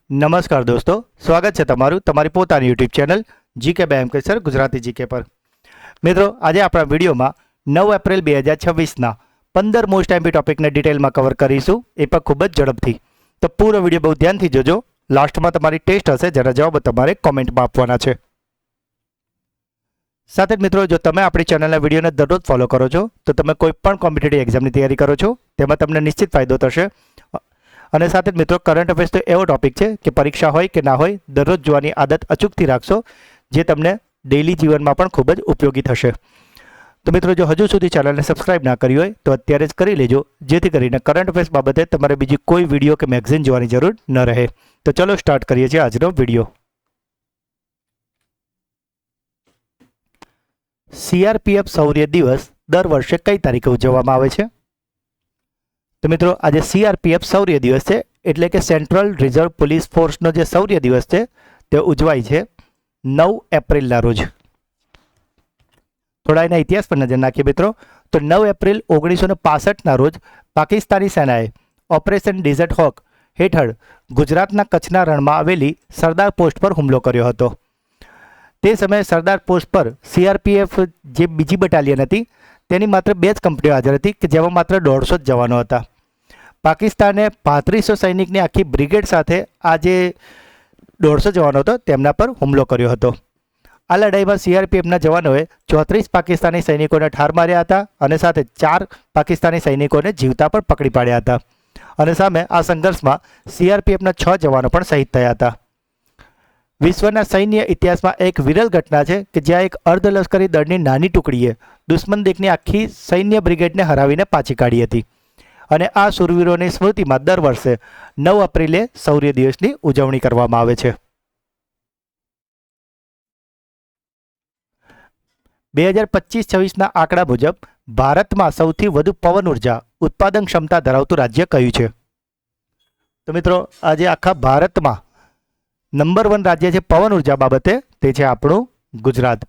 નમસ્કાર દોસ્તો, સ્વાગત છે તમારું તમારી પોતાની YouTube channel GK by M K sir Gujarati GK પર. મિત્રો, આજે આપણા વિડીયોમાં 9 એપ્રિલ 2026ના 15 મોસ્ટ એમપી ટોપિકને ડિટેલમાં કવર કરીશું, એ પણ ખૂબ જ ઝડપથી. તો પૂરો વિડીયો બહુ ધ્યાનથી જોજો. લાસ્ટમાં તમારી ટેસ્ટ હશે, જેના જવાબ તમારે કોમેન્ટમાં આપવાના છે. સાથે જ મિત્રો, જો તમે આપણી ચેનલના વિડીયોને દરરોજ ફોલો કરો છો તો તમે કોઈ પણ કોમ્પિટિટિવ એક્ઝામની તૈયારી કરો છો તેમાં તમને નિશ્ચિત ફાયદો થશે. અને સાથે જ મિત્રો, કરંટ અફેર્સ તો એવો ટોપિક છે કે પરીક્ષા હોય કે ના હોય દરરોજ જોવાની આદત અચૂકથી રાખશો, જે તમને ડેઇલી જીવનમાં પણ ખૂબ જ ઉપયોગી થશે. તો મિત્રો, જો હજુ સુધી ચેનલને સબસ્ક્રાઇબ ના કરી હોય તો અત્યારે જ કરી લેજો, જેથી કરીને કરંટ અફેર્સ બાબતે તમારે બીજી કોઈ વિડીયો કે મેગઝીન જોવાની જરૂર ન રહે. તો ચલો સ્ટાર્ટ કરીએ છીએ આજનો વિડીયો. CRPF શૌર્ય દિવસ દર વર્ષે કઈ તારીખે ઉજવવામાં આવે છે? તો મિત્રો, આજે CRPF શૌર્ય દિવસ છે, એટલે કે સેન્ટ્રલ રિઝર્વ પોલીસ ફોર્સનો જે શૌર્ય દિવસ છે તે ઉજવાય છે 9 એપ્રિલના રોજ. થોડા એના ઇતિહાસ પર નજર નાખીએ મિત્રો. તો 9 એપ્રિલ 1965ના રોજ પાકિસ્તાની સેનાએ ઓપરેશન ડિઝર્ટ હોક હેઠળ ગુજરાતના કચ્છના રણમાં આવેલી સરદાર પોસ્ટ પર હુમલો કર્યો હતો. તે સમયે સરદાર પોસ્ટ પર CRPF જે બીજી બટાલિયન હતી તેની માત્ર 2 જ કંપનીઓ હાજર હતી, કે જેમાં માત્ર 150 જ જવાનો હતા. પાકિસ્તાને 3500 સૈનિકની આખી બ્રિગેડ સાથે આ જે 150 જવાનો હતો તેમના પર હુમલો કર્યો હતો. આ લડાઈમાં CRPFના જવાનોએ 34 પાકિસ્તાની સૈનિકોને ઠાર માર્યા હતા અને સાથે 4 પાકિસ્તાની સૈનિકોને જીવતા પણ પકડી પાડ્યા હતા. અને સામે આ સંઘર્ષમાં CRPFના 6 જવાનો પણ શહીદ થયા હતા. વિશ્વના સૈન્ય ઇતિહાસમાં એક વિરલ ઘટના છે કે જ્યાં એક અર્ધલશ્કરી દળની નાની ટુકડીએ દુશ્મન દેશની આખી સૈન્ય બ્રિગેડને હરાવીને પાછી કાઢી હતી. અને આ શૂરવીરોની સ્મૃતિમાં દર વર્ષે 9 એપ્રિલે શૌર્ય દિવસની ઉજવણી કરવામાં આવે છે. 2025-26ના આંકડા મુજબ ભારતમાં સૌથી વધુ પવન ઉર્જા ઉત્પાદન ક્ષમતા ધરાવતું રાજ્ય કયું છે? તો મિત્રો, આજે આખા ભારતમાં નંબર 1 રાજ્ય છે પવન ઉર્જા બાબતે, તે છે આપણું ગુજરાત.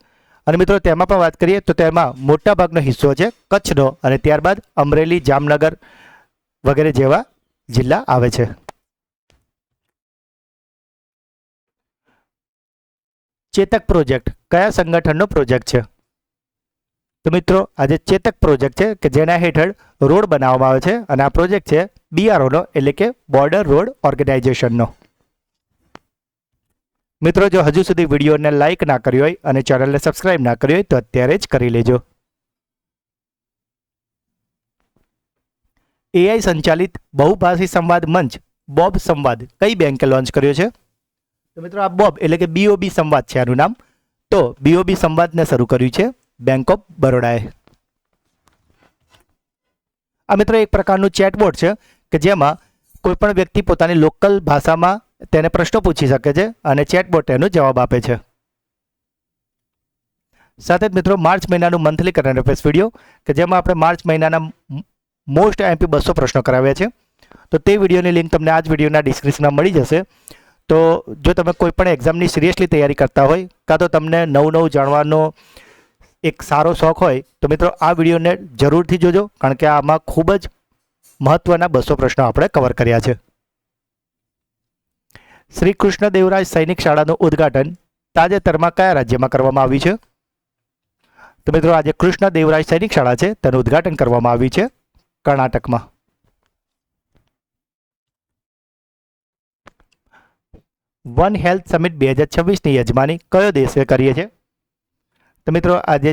અને મિત્રો, તેમાં પણ વાત કરીએ તો તેમાં મોટાભાગનો હિસ્સો છે કચ્છનો, અને ત્યારબાદ અમરેલી, જામનગર વગેરે જેવા જિલ્લા આવે છે. ચેતક પ્રોજેક્ટ કયા સંગઠનનો પ્રોજેક્ટ છે? તો મિત્રો, આજે ચેતક પ્રોજેક્ટ છે કે જેના હેઠળ રોડ બનાવવામાં આવે છે, અને આ પ્રોજેક્ટ છે BROનો, એટલે કે બોર્ડર રોડ ઓર્ગેનાઇઝેશનનો. મિત્રો, જો હજુ સુધી વિડીયોને લાઇક ના કરી હોય અને ચેનલને સબસ્ક્રાઇબ ના કરી હોય તો અત્યારે જ કરી લેજો. AI સંચાલિત બહુભાષી સંવાદ મંચ બોબ સંવાદ કઈ બેંકે લોન્ચ કર્યો છે? તો મિત્રો, આ બોબ એટલે કે BOB સંવાદ છે આનું નામ. તો BOB સંવાદને શરૂ કર્યું છે બેંક ઓફ બરોડાએ. આ મિત્રો એક પ્રકારનું ચેટબોટ છે કે જેમાં કોઈ પણ વ્યક્તિ પોતાની લોકલ ભાષામાં તેને પ્રશ્નો પૂછી શકે છે અને ચેટબોટ એનો જવાબ આપે છે. સાથે જ મિત્રો, માર્ચ મહિનાનું મંથલી કરંટ અફેર્સ વિડીયો કે જેમાં આપણે માર્ચ મહિનાના મોસ્ટ MP 200 પ્રશ્નો કરાવ્યા છે. તો તે વિડીયોની લિંક તમને આ જ વિડીયોના ડિસ્ક્રિપ્શનમાં મળી જશે. તો જો તમે કોઈ પણ એક્ઝામની સિરિયસલી તૈયારી કરતા હોય, કાં તો તમને નવું જાણવાનો એક સારો શોખ હોય, તો મિત્રો આ વિડીયોને જરૂરથી જોજો, કારણ કે આમાં ખૂબ જ મહત્વના 200 પ્રશ્નો આપણે કવર કર્યા છે. શ્રી કૃષ્ણદેવરાય સૈનિક શાળાનું ઉદ્ઘાટન તાજેતરમાં કયા રાજ્યમાં કરવામાં આવ્યું છે? તો મિત્રો, આજે કૃષ્ણદેવરાય સૈનિક શાળા છે તેનું ઉદ્ઘાટન કરવામાં આવ્યું છે કર્ણાટકમાં. વન હેલ્થ સમિટ 2026ની યજમાની કયો દેશે કરીએ છે? તો મિત્રો, આજે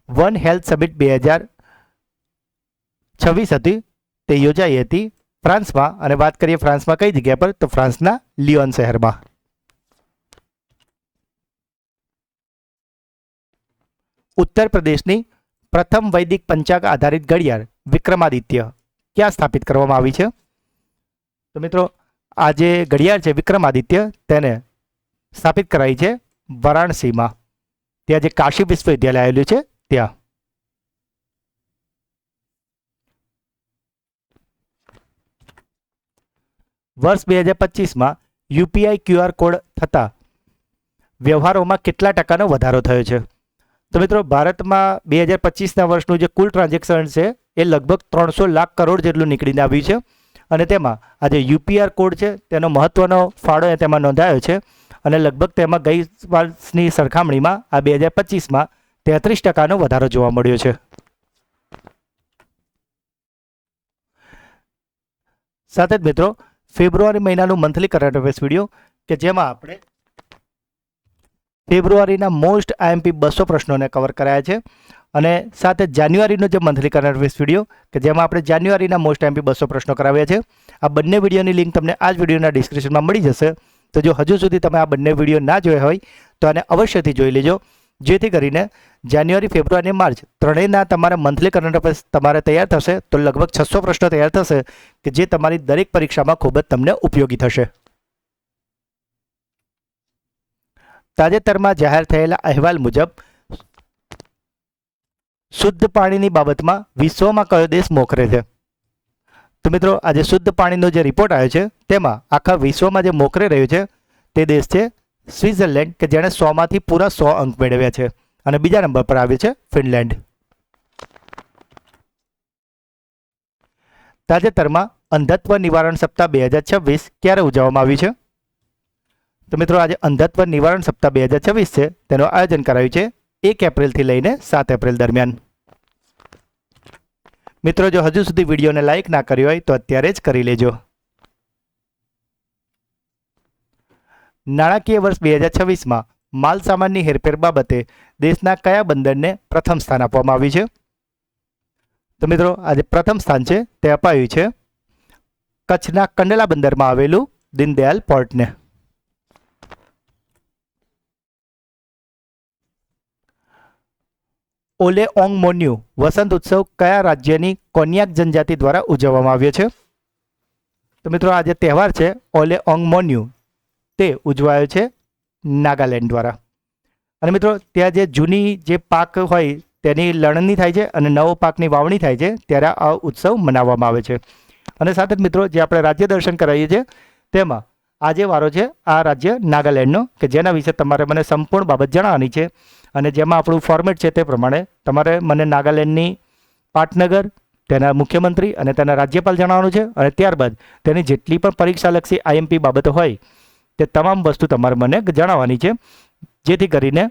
વન હેલ્થ સમિટ 2026 હતી તે યોજાઈ હતી ફ્રાન્સમાં. અને વાત કરીએ ફ્રાન્સમાં કઈ જગ્યા પર, તો ફ્રાન્સના લિયોન શહેરમાં. ઉત્તર પ્રદેશની પ્રથમ વૈદિક પંચાંગ આધારિત ઘડિયાળ વિક્રમાદિત્ય ક્યાં સ્થાપિત કરવામાં આવી છે? તો મિત્રો, આ જે ઘડિયાળ છે વિક્રમાદિત્ય તેને સ્થાપિત કરાઈ છે વારાણસીમાં. ત્યાં જે કાશી વિશ્વવિદ્યાલય આવેલું છે ત્યાં. વર્ષ 2025માં UPI QR કોડ થતા વ્યવહારોમાં કેટલા ટકાનો વધારો થયો છે? તો મિત્રો, ભારતમાં 2025ના વર્ષનું જે કુલ ટ્રાન્ઝેક્શન છે એ લગભગ 300 લાખ કરોડ જેટલું નીકળીને આવ્યું છે. અને તેમાં આ જે UPR કોડ છે તેનો મહત્ત્વનો ફાળો તેમાં નોંધાયો છે અને લગભગ તેમાં ગઈ વર્ષની સરખામણીમાં આ 2025માં 33% વધારો જોવા મળ્યો છે. સાથે જ મિત્રો ફેબ્રુઆરી મહિનાનું મંથલી કરંટ અફેર્સ વિડીયો કે જેમાં આપણે ફેબ્રુઆરીના મોસ્ટ IMP 200 પ્રશ્નોને કવર કરાયા છે અને સાથે જાન્યુઆરીનો જે મંથલી કરંટ અફેર્સ વિડીયો કે જેમાં આપણે જાન્યુઆરીના મોસ્ટ IMP 200 પ્રશ્નો કરાવ્યા છે. આ બંને વિડીયોની લિંક તમને આ જ વિડીયોના ડિસ્ક્રિપ્શનમાં મળી જશે. તો જો હજુ સુધી તમે આ બંને વિડીયો ના જોયા હોય તો આને અવશ્યથી જોઈ લેજો, જેથી કરીને જાન્યુઆરી, ફેબ્રુઆરી, માર્ચ ત્રણેયના તમારા મંથલી કરંટ અફેર્સ તમારે તૈયાર થશે તો લગભગ 600 પ્રશ્નો તૈયાર થશે કે જે તમારી દરેક પરીક્ષામાં ખૂબ જ તમને ઉપયોગી થશે. તાજેતરમાં જાહેર થયેલા અહેવાલ મુજબ શુદ્ધ પાણીની બાબતમાં વિશ્વમાં કયો દેશ મોખરે છે? તો મિત્રો આજે શુદ્ધ પાણીનો જે રિપોર્ટ આવ્યો છે તેમાં આખા વિશ્વમાં જે મોખરે રહ્યું છે તે દેશ છે સ્વિટ્ઝરલેન્ડ કે જેણે 100માંથી પૂરા 100 અંક મેળવ્યા છે અને બીજા નંબર પર આવ્યું છે ફિનલેન્ડ. તાજેતરમાં અંધત્વ નિવારણ સપ્તાહ 2026 ક્યારે ઉજવવામાં આવ્યું છે? તો મિત્રો આજે અંધત્વ નિવારણ સપ્તાહ 2026 છે તેનું આયોજન કરાયું છે 1 એપ્રિલથી લઈને 7 એપ્રિલ દરમિયાન. મિત્રો જો હજુ સુધી વિડીયોને લાઇક ના કરી હોય તો અત્યારે જ કરી લેજો. નાણાકીય વર્ષ 2026માં માલ સામાનની હેરફેર બાબતે દેશના કયા બંદરને પ્રથમ સ્થાન આપવામાં આવ્યું છે? તો મિત્રો આજે પ્રથમ સ્થાન છે તે અપાયું છે કચ્છના કંડલા બંદરમાં આવેલું દીનદયાલ પોર્ટને. ઓલે ઓંગ મોન્યુ વસંત ઉત્સવ કયા રાજ્યની કોન્યાક જનજાતિ દ્વારા ઉજવવામાં આવ્યો છે? તો મિત્રો આ જે તહેવાર છે ઓલે ઓંગ મોન્યુ તે ઉજવાયો છે નાગાલેન્ડ દ્વારા. અને મિત્રો ત્યાં જે જૂની જે પાક હોય તેની લણણી થાય છે અને નવો પાકની વાવણી થાય છે ત્યારે આ ઉત્સવ મનાવવામાં આવે છે. અને સાથે જ મિત્રો જે આપણે રાજ્ય દર્શન કરાવીએ છીએ તેમાં આજે વારો છે આ રાજ્ય નાગાલેન્ડનો કે જેના વિશે તમારે મને સંપૂર્ણ બાબત જણાવવાની છે અને જેમાં આપણું ફોર્મેટ છે તે પ્રમાણે તમારે મને નાગાલેન્ડની પાટનગર, તેના મુખ્યમંત્રી અને તેના રાજ્યપાલ જણાવવાનું છે અને ત્યારબાદ તેની જેટલી પણ પરીક્ષાલક્ષી IMP બાબતો હોય તે તમામ વસ્તુ તમારે મને જણાવવાની છે, જેથી કરીને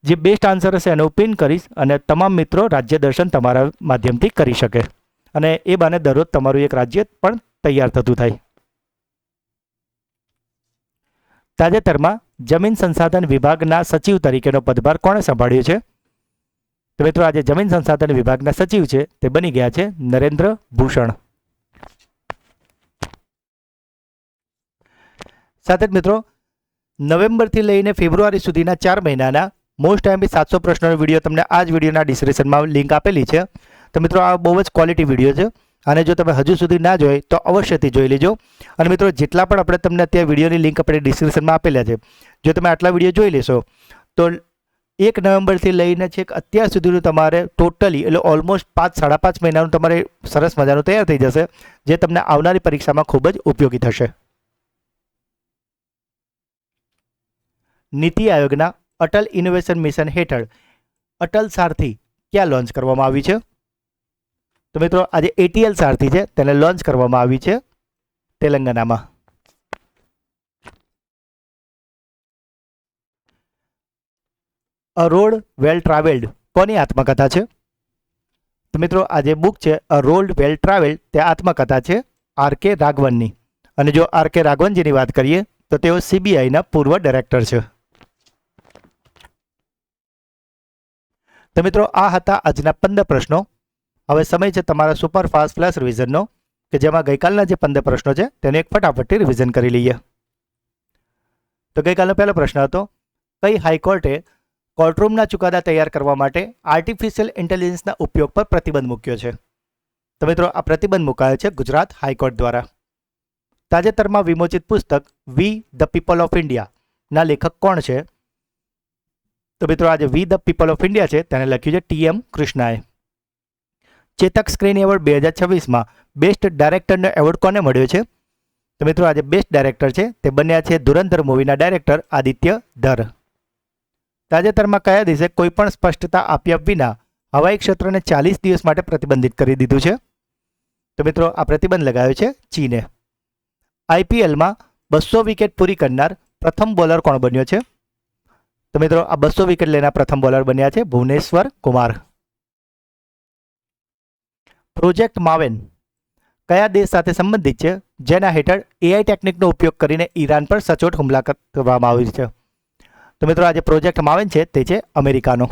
જે બેસ્ટ આન્સર હશે એને હું પિન કરીશ અને તમામ મિત્રો રાજ્ય દર્શન તમારા માધ્યમથી કરી શકે અને એ બાને દરરોજ તમારું એક રાજ્ય પણ તૈયાર થતું થાય. તાજેતરમાં જમીન સંસાધન વિભાગના સચિવ તરીકેનો પદભાર કોણે સંભાળ્યો છે? તો મિત્રો આજે જમીન સંસાધન વિભાગના સચિવ છે તે બની ગયા છે નરેન્દ્ર ભૂષણ. સાથે જ મિત્રો નવેમ્બરથી લઈને ફેબ્રુઆરી સુધીના 4 મહિનાના મોસ્ટ IMP 700 પ્રશ્નોનો વિડીયો તમને આ જ વિડીયોના ડિસ્ક્રિપ્શનમાં લિંક આપેલી છે. તો મિત્રો આ બહુ જ ક્વોલિટી વિડીયો છે અને જો તમે હજુ સુધી ના જોઈ તો અવશ્યથી જોઈ લેજો. અને મિત્રો જેટલા પણ આપણે તમને અત્યારે વિડીયોની લિંક આપણે ડિસ્ક્રિપ્શનમાં આપેલા છે, જો તમે આટલા વિડીયો જોઈ લેશો તો 1 નવેમ્બરથી લઈને છેક અત્યાર સુધીનું તમારે ટોટલી એટલે ઓલમોસ્ટ 5-5.5 મહિનાનું તમારે સરસ મજાનું તૈયાર થઈ જશે, જે તમને આવનારી પરીક્ષામાં ખૂબ જ ઉપયોગી થશે. નીતિ આયોગના અટલ ઇનોવેશન મિશન હેઠળ અટલ સારથી ક્યાં લોન્ચ કરવામાં આવી છે? તો મિત્રો આજે ATL સારથી છે તેને લોન્ચ કરવામાં આવી છે તેલંગાનામાં. અ રોડ વેલ ટ્રાવેલ્ડ કોની આત્મકથા છે? તો મિત્રો આ જે બુક છે અ રોડ વેલ ટ્રાવેલ્ડ તે આત્મકથા છે RK રાઘવનની. અને જો RK રાઘવનજીની વાત કરીએ તો તેઓ CBIના પૂર્વ ડાયરેક્ટર છે. તો મિત્રો આ હતા આજના 15 પ્રશ્નો. હવે સમય છે તમારા સુપરફાસ્ટ ફ્લેશ રિવિઝનનો કે જેમાં ગઈકાલના જે 15 પ્રશ્નો છે તેને એક ફટાફટથી રિવિઝન કરી લઈએ. તો ગઈકાલનો પહેલો પ્રશ્ન હતો કઈ હાઈકોર્ટે કોર્ટરૂમના ચુકાદા તૈયાર કરવા માટે આર્ટિફિશિયલ ઇન્ટેલિજન્સના ઉપયોગ પર પ્રતિબંધ મૂક્યો છે? તો મિત્રો આ પ્રતિબંધ મુકાયો છે ગુજરાત હાઈકોર્ટ દ્વારા. તાજેતરમાં વિમોચિત પુસ્તક વી ધ પીપલ ઓફ ઇન્ડિયાના લેખક કોણ છે? તો મિત્રો આજે we the people of India છે તેને લખ્યું છે TM કૃષ્ણાએ. ચેતક સ્ક્રીન એવોર્ડ 2026માં બેસ્ટ ડાયરેક્ટરનો એવોર્ડ કોને મળ્યો છે? તો મિત્રો આજે બેસ્ટ ડાયરેક્ટર છે તે બન્યા છે ધુરંધર મૂવીના ડાયરેક્ટર આદિત્ય ધર. તાજેતરમાં કયા દેશે કોઈપણ સ્પષ્ટતા આપ્યા વિના હવાઈ ક્ષેત્રને 40 દિવસ માટે પ્રતિબંધિત કરી દીધું છે? તો મિત્રો આ પ્રતિબંધ લગાવ્યો છે ચીને. આઈપીએલમાં 200 વિકેટ પૂરી કરનાર પ્રથમ બોલર કોણ બન્યો છે? તો મિત્રો આ 200 વિકેટ લેનાર પ્રથમ બોલર બન્યા છે ભુવનેશ્વર કુમાર. પ્રોજેક્ટ માવેન કયા દેશ સાથે સંબંધિત છે જેના હેઠળ એઆઈ ટેકનિકનો ઉપયોગ કરીને ઈરાન પર સચોટ હુમલા કરવામાં આવ્યું છે? તો મિત્રો આ જે પ્રોજેક્ટ માવેન છે તે છે અમેરિકાનો.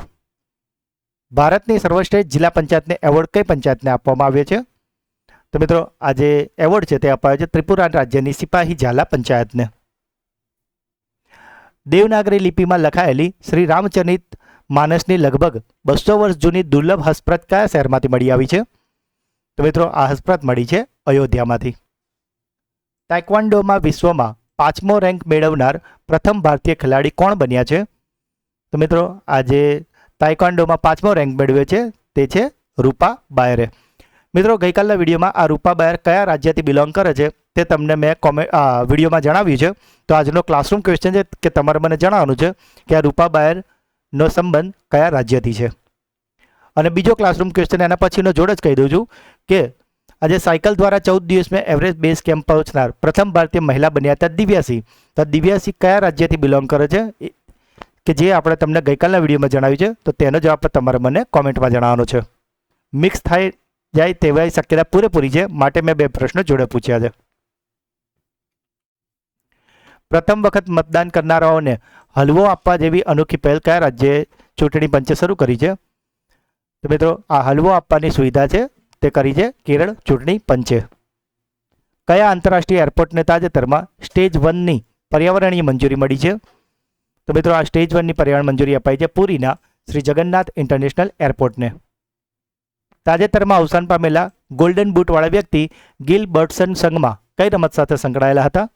ભારતની સર્વશ્રેષ્ઠ જિલ્લા પંચાયતને એવોર્ડ કઈ પંચાયતને આપવામાં આવ્યો છે? તો મિત્રો આ જે એવોર્ડ છે તે અપાયો છે ત્રિપુરા રાજ્યની સિપાહી ઝાલા પંચાયતને. દેવનાગરી લિપિમાં લખાયેલી શ્રી રામચરિત માનસની લગભગ 200 વર્ષ જૂની દુર્લભ હસ્તપ્રત કયા શહેરમાંથી મળી આવી છે? તો મિત્રો આ હસ્તપ્રત મળી છે અયોધ્યામાંથી. તાઇક્વાન્ડોમાં વિશ્વમાં 5મો રેન્ક મેળવનાર પ્રથમ ભારતીય ખેલાડી કોણ બન્યા છે? તો મિત્રો આજે તાઇક્વાન્ડોમાં 5મો રેન્ક મેળવ્યો છે તે છે રૂપા બાયરે. મિત્રો ગઈકાલના વિડીયોમાં આ રૂપા બાયર કયા રાજ્યથી બિલોંગ કરે છે તે તમને મેં વિડીયોમાં જણાવ્યું છે. તો આજનો ક્લાસરૂમ ક્વેશ્ચન છે કે તમારે મને જણાવવાનું છે કે આ રૂપા બાયરનો સંબંધ કયા રાજ્યથી છે. અને બીજો ક્લાસરૂમ ક્વેશ્ચન એના પછીનો જોડે જ કહી દઉં છું કે આજે સાયકલ દ્વારા 14 દિવસમાં એવરેસ્ટ બેઝ કેમ્પ પહોંચનાર પ્રથમ ભારતીય મહિલા બન્યા હતા દિવ્યાસી. તો દિવ્યાસી કયા રાજ્યથી બિલોંગ કરે છે કે જે આપણે તમને ગઈકાલના વિડીયોમાં જણાવ્યું છે? તો તેનો જવાબ તમારે મને કોમેન્ટમાં જણાવવાનો છે. મિક્સ થઈ જાય તેવી શક્યતા પૂરેપૂરી છે, માટે મેં 2 પ્રશ્નો જોડે પૂછ્યા છે. પ્રથમ વખત મતદાન કરનારાઓને હલવો આપવા જેવી અનોખી પહેલ કયા રાજ્યે ચૂંટણી પંચે શરૂ કરી છે? તો મિત્રો આ હલવો આપવાની સુવિધા છે તે કરી છે કેરળ ચૂંટણી પંચે. કયા આંતરરાષ્ટ્રીય એરપોર્ટને તાજેતરમાં સ્ટેજ 1ની પર્યાવરણીય મંજૂરી મળી છે? તો મિત્રો આ સ્ટેજ 1ની પર્યાવરણ મંજૂરી અપાઈ છે પુરીના શ્રી જગન્નાથ ઇન્ટરનેશનલ એરપોર્ટને. તાજેતરમાં અવસાન પામેલા ગોલ્ડન બૂટવાળા વ્યક્તિ ગિલ બર્ટસન સંઘમાં કઈ રમત સાથે સંકળાયેલા હતા?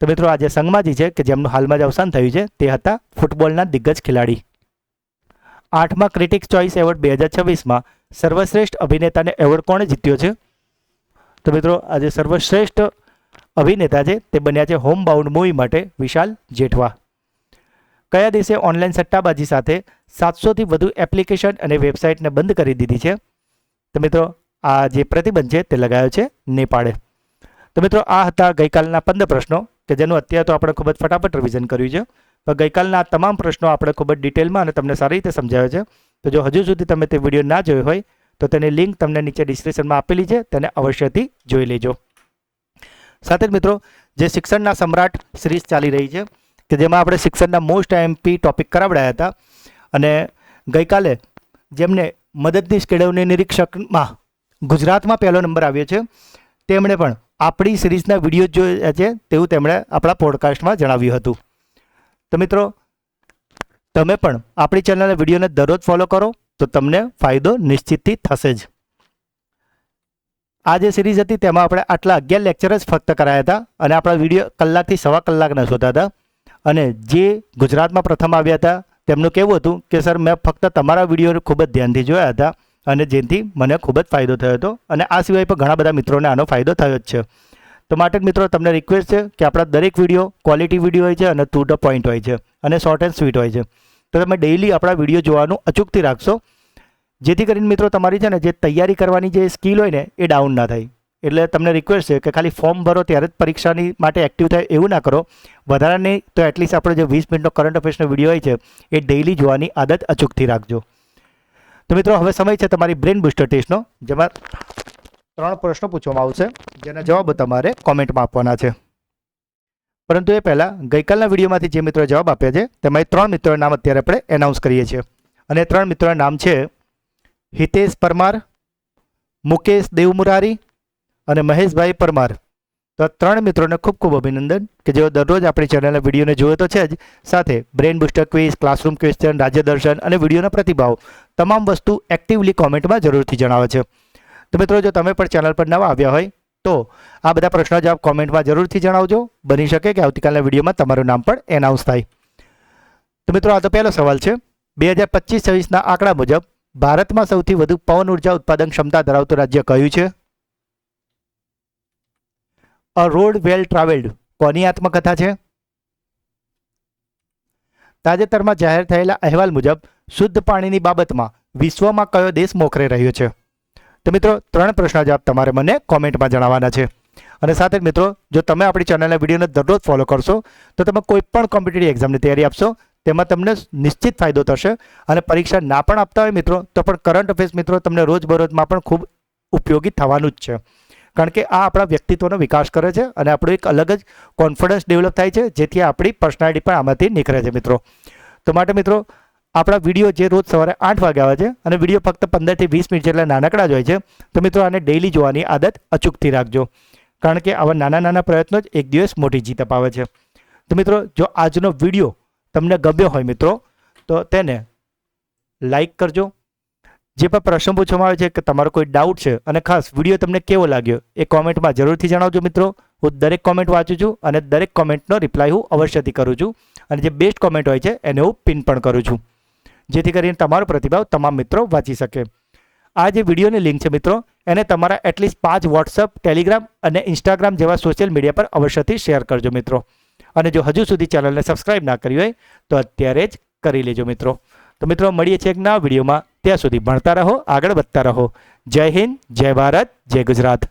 તો મિત્રો આ જે સંઘમાં છે કે જેમનું હાલમાં જ અવસાન થયું છે તે હતા ફૂટબોલના દિગ્ગજ ખેલાડી. 8મા ક્રિટિક્સ ચોઇસ એવોર્ડ 2026માં સર્વશ્રેષ્ઠ અભિનેતાને એવોર્ડ કોણે જીત્યો છે? તો મિત્રો આજે સર્વશ્રેષ્ઠ અભિનેતા છે તે બન્યા છે હોમ બાઉન્ડ મૂવી માટે વિશાલ જેઠવા. કયા દેશે ઓનલાઈન સટ્ટાબાજી સાથે 700થી વધુ એપ્લિકેશન અને વેબસાઇટને બંધ કરી દીધી છે? તો મિત્રો આ જે પ્રતિબંધ છે તે લગાવ્યો છે નેપાળે. તો મિત્રો આ હતા ગઈકાલના 15 પ્રશ્નો કે જેનું અત્યારે તો આપણે ખૂબ જ ફટાફટ રિવિઝન કર્યું છે. તો ગઈકાલના આ તમામ પ્રશ્નો આપણે ખૂબ જ ડિટેલમાં અને તમને સારી રીતે સમજાવ્યો છે. તો જો હજુ સુધી તમે તે વિડીયો ના જોયો હોય તો તેની લિંક તમને નીચે ડિસ્ક્રિપ્શનમાં આપેલી છે, તેને અવશ્યથી જોઈ લેજો. સાથે જ મિત્રો જે શિક્ષણના સમ્રાટ સિરીઝ ચાલી રહી છે કે જેમાં આપણે શિક્ષણના મોસ્ટ એમપી ટોપિક કરાવડાયા હતા અને ગઈકાલે જેમને મદદનીશ કેળવણી નિરીક્ષકમાં ગુજરાતમાં પહેલો નંબર આવ્યો છે તેમણે પણ આપણી સિરીઝના વિડીયો જોયા છે તેવું તેમણે આપણા પોડકાસ્ટમાં જણાવ્યું હતું. તો મિત્રો તમે પણ આપણી ચેનલના વિડીયોને દરરોજ ફોલો કરો તો તમને ફાયદો નિશ્ચિતથી થશે જ. આ જે સિરીઝ હતી તેમાં આપણે આટલા 11 લેક્ચર જ ફક્ત કરાયા હતા અને આપણા વિડીયો કલાકથી સવા કલાકના જોતા હતા. અને જે ગુજરાતમાં પ્રથમ આવ્યા હતા તેમનું કહેવું હતું કે સર મેં ફક્ત તમારા વિડીયો ખૂબ જ ધ્યાનથી જોયા હતા અને જેથી મને ખૂબ જ ફાયદો થયો હતો અને આ સિવાય પણ ઘણા બધા મિત્રોને આનો ફાયદો થયો જ છે. તો માટે મિત્રો તમને રિક્વેસ્ટ છે કે આપણા દરેક વિડીયો ક્વોલિટી વિડીયો હોય છે અને ટુ ધ પોઈન્ટ હોય છે અને શોર્ટ એન્ડ સ્વીટ હોય છે. તો તમે ડેઇલી આપણા વિડીયો જોવાનું અચૂકથી રાખશો જેથી કરીને મિત્રો તમારી છે ને જે તૈયારી કરવાની જે સ્કિલ હોય ને એ ડાઉન ના થાય. એટલે તમને રિક્વેસ્ટ છે કે ખાલી ફોર્મ ભરો ત્યારે જ પરીક્ષાની માટે એક્ટિવ થાય એવું ના કરો. વધારે નહીં તો એટલીસ્ટ આપણે જે 20 મિનિટનો કરંટ અફેર્સનો વિડીયો હોય છે એ ડેઇલી જોવાની આદત અચૂકથી રાખજો. તો મિત્રો હવે સમય છે તમારી બ્રેન બૂસ્ટર ટેસ્ટનો, જેમાં 3 પ્રશ્નો પૂછવામાં આવશે જેના જવાબો તમારે કોમેન્ટમાં આપવાના છે. પરંતુ એ પહેલાં ગઈકાલના વિડીયોમાંથી જે મિત્રોએ જવાબ આપ્યા છે તેમાં 3 મિત્રોના નામ અત્યારે આપણે એનાઉન્સ કરીએ છીએ અને 3 મિત્રોના નામ છે હિતેશ પરમાર, મુકેશ દેવમુરારી અને મહેશભાઈ પરમાર. તો આ 3 મિત્રોને ખૂબ ખૂબ અભિનંદન કે જેઓ દરરોજ આપણી ચેનલના વિડીયોને જુએ તો છે જ, સાથે brain booster quiz, classroom question, રાજ્ય દર્શન અને વિડીયોના પ્રતિભાવ તમામ વસ્તુ એક્ટિવલી કોમેન્ટમાં જરૂરથી જણાવે છે. તો મિત્રો જો તમે પણ ચેનલ પર નવા આવ્યા હોય તો આ બધા પ્રશ્નો જવાબ કોમેન્ટમાં જરૂરથી જણાવજો. બની શકે કે આવતીકાલના વિડીયોમાં તમારું નામ પણ એનાઉન્સ થાય. તો મિત્રો આ તો પહેલો સવાલ છે. 2025-26ના આંકડા મુજબ ભારતમાં સૌથી વધુ પવન ઉર્જા ઉત્પાદન ક્ષમતા ધરાવતું રાજ્ય કયું છે? અ રોડ વેલ ટ્રાવેલ્ડ કોની આત્મકથા છે? તાજેતરમાં જાહેર થયેલા અહેવાલ મુજબ શુદ્ધ પાણીની બાબતમાં વિશ્વમાં કયો દેશ મોખરે રહ્યો છે? તો મિત્રો 3 પ્રશ્નના જવાબ તમારે મને કોમેન્ટમાં જણાવવાના છે. અને સાથે જ મિત્રો, જો તમે આપણી ચેનલના વિડીયોને દરરોજ ફોલો કરશો તો તમે કોઈ પણ કોમ્પિટિટિવ એક્ઝામની તૈયારી આપશો તેમાં તમને નિશ્ચિત ફાયદો થશે. અને પરીક્ષા ના પણ આપતા હોય મિત્રો તો પણ કરંટ અફેર્સ મિત્રો તમને રોજબરોજમાં પણ ખૂબ ઉપયોગી થવાનું જ છે. કારણ કે આ આપણા વ્યક્તિત્વનો વિકાસ કરે છે અને આપણું એક અલગ જ કોન્ફિડન્સ ડેવલપ થાય છે, જેથી આપણી પર્સનાલિટી પણ આમાંથી નીકળે છે મિત્રો. તો માટે મિત્રો, આપણા વિડીયો જે રોજ સવારે 8 વાગે આવે છે અને વિડીયો ફક્ત 15 થી 20 મિનિટ જેટલા નાનકડા જ હોય છે, તો મિત્રો આને ડેઇલી જોવાની આદત અચૂકથી રાખજો. કારણ કે આવા નાના નાના પ્રયત્નો જ એક દિવસ મોટી જીત અપાવે છે. તો મિત્રો, જો આજનો વિડીયો તમને ગમ્યો હોય મિત્રો તો તેને લાઈક કરજો. જે પણ પ્રશ્ન પૂછવામાં આવે છે કે તમારો કોઈ ડાઉટ છે અને ખાસ વિડીયો તમને કેવો લાગ્યો એ કોમેન્ટમાં જરૂરથી જણાવજો મિત્રો. હું દરેક કોમેન્ટ વાંચું છું અને દરેક કોમેન્ટનો રિપ્લાય હું અવશ્યથી કરું છું. અને જે બેસ્ટ કોમેન્ટ હોય છે એને હું પિન પણ કરું છું, જેથી કરીને તમારો પ્રતિભાવ તમામ મિત્રો વાંચી શકે. આ જે વિડીયોની લિંક છે મિત્રો, એને તમારા એટલીસ્ટ 5 વોટ્સઅપ, ટેલિગ્રામ અને ઇન્સ્ટાગ્રામ જેવા સોશિયલ મીડિયા પર અવશ્યથી શેર કરજો મિત્રો. અને જો હજુ સુધી ચેનલને સબસ્ક્રાઇબ ના કરી હોય તો અત્યારે જ કરી લેજો મિત્રો. તો મિત્રો, મળીએ છીએ એક નવા વિડીયોમાં. ત્યાં સુધી ભણતા રહો, આગળ વધતા રહો. જય હિન્દ, જય ભારત, જય ગુજરાત.